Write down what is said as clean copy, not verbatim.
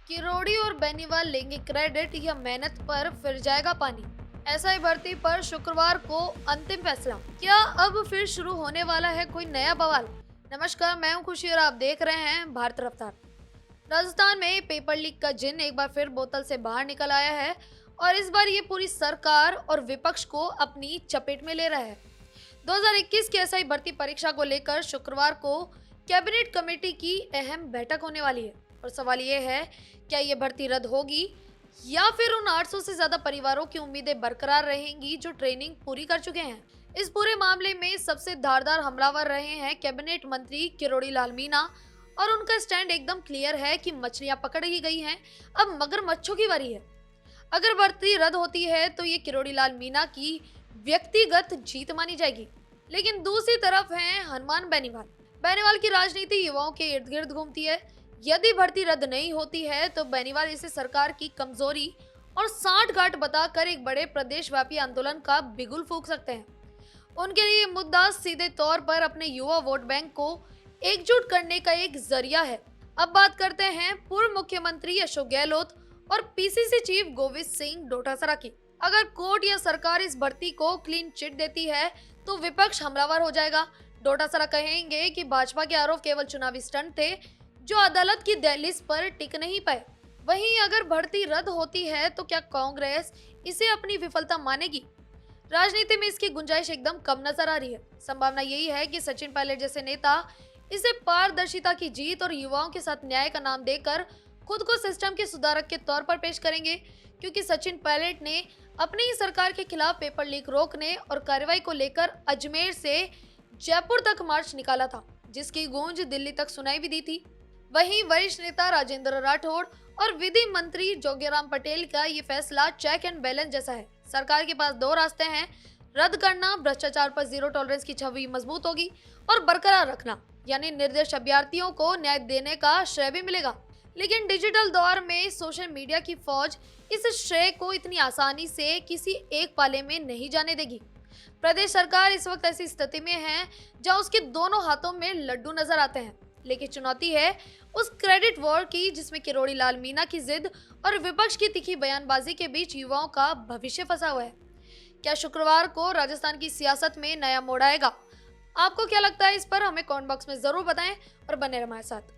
किरोड़ी और बेनीवाल लेंगे क्रेडिट या मेहनत पर फिर जाएगा पानी। एसआई भर्ती पर शुक्रवार को अंतिम फैसला। क्या अब फिर शुरू होने वाला है कोई नया बवाल? नमस्कार, मैं हूं खुशी और आप देख रहे हैं भारत रफ्तार। राजस्थान में पेपर लीक का जिन एक बार फिर बोतल से बाहर निकल आया है और इस बार ये पूरी सरकार और विपक्ष को अपनी चपेट में ले रहा है। 2021 की एसआई भर्ती परीक्षा को लेकर शुक्रवार को कैबिनेट कमेटी की अहम बैठक होने वाली है और सवाल ये है, क्या ये भर्ती रद्द होगी या फिर उन 800 से ज्यादा परिवारों की उम्मीदें बरकरार रहेंगी जो ट्रेनिंग पूरी कर चुके हैं। इस पूरे मामले में सबसे धारदार हमलावर रहे हैं कैबिनेट मंत्री किरोड़ी लाल मीणा और उनका स्टैंड एकदम क्लियर है कि मछलियां पकड़ ही गई हैं, अब मगरमच्छों की बारी है। अगर भर्ती रद्द होती है तो ये किरोड़ी लाल मीणा की व्यक्तिगत जीत मानी जाएगी, लेकिन दूसरी तरफ है हनुमान बेनीवाल। बेनीवाल की राजनीति युवाओं के इर्द गिर्द घूमती है। यदि भर्ती रद्द नहीं होती है तो बेनीवाल इसे सरकार की कमजोरी और सांठगांठ बताकर एक बड़े प्रदेशव्यापी आंदोलन का बिगुल फूंक सकते हैं। उनके लिए मुद्दा सीधे तौर पर अपने युवा वोट बैंक को एकजुट करने का एक जरिया है। अब बात करते हैं पूर्व मुख्यमंत्री अशोक गहलोत और पीसीसी चीफ गोविंद सिंह डोटासरा की। अगर कोर्ट या सरकार इस भर्ती को क्लीन चिट देती है तो विपक्ष हमलावर हो जाएगा। डोटासरा कहेंगे कि भाजपा के आरोप केवल चुनावी स्टंट थे जो अदालत की दहलीज पर टिक नहीं पाए। वहीं अगर भर्ती रद्द होती है तो क्या कांग्रेस इसे अपनी विफलता मानेगी? राजनीति में इसकी गुंजाइश एकदम कम नजर आ रही है। संभावना यही है कि सचिन पायलट जैसे नेता इसे पारदर्शिता की जीत और युवाओं के साथ न्याय का नाम देकर खुद को सिस्टम के सुधारक के तौर पर पेश करेंगे, क्योंकि सचिन पायलट ने अपनी ही सरकार के खिलाफ पेपर लीक रोकने और कार्रवाई को लेकर अजमेर से जयपुर तक मार्च निकाला था, जिसकी गूंज दिल्ली तक सुनाई भी दी थी। वहीं वरिष्ठ नेता राजेंद्र राठौड़ और विधि मंत्री जोगेराम पटेल का ये फैसला चेक एंड बैलेंस जैसा है। सरकार के पास दो रास्ते हैं, रद्द करना, भ्रष्टाचार पर जीरो टॉलरेंस की छवि मजबूत होगी, और बरकरार रखना, यानी निर्दोष अभ्यर्थियों को न्याय देने का श्रेय भी मिलेगा। लेकिन डिजिटल दौर में सोशल मीडिया की फौज इस श्रेय को इतनी आसानी से किसी एक पाले में नहीं जाने देगी। प्रदेश सरकार इस वक्त ऐसी स्थिति में है जहां उसके दोनों हाथों में लड्डू नजर आते हैं, लेकिन चुनौती है उस क्रेडिट वॉर की जिसमें किरोड़ी लाल मीणा की जिद और विपक्ष की तीखी बयानबाजी के बीच युवाओं का भविष्य फंसा हुआ है। क्या शुक्रवार को राजस्थान की सियासत में नया मोड़ आएगा? आपको क्या लगता है इस पर? हमें कमेंट बॉक्स में जरूर बताएं और बने रहें हमारे साथ।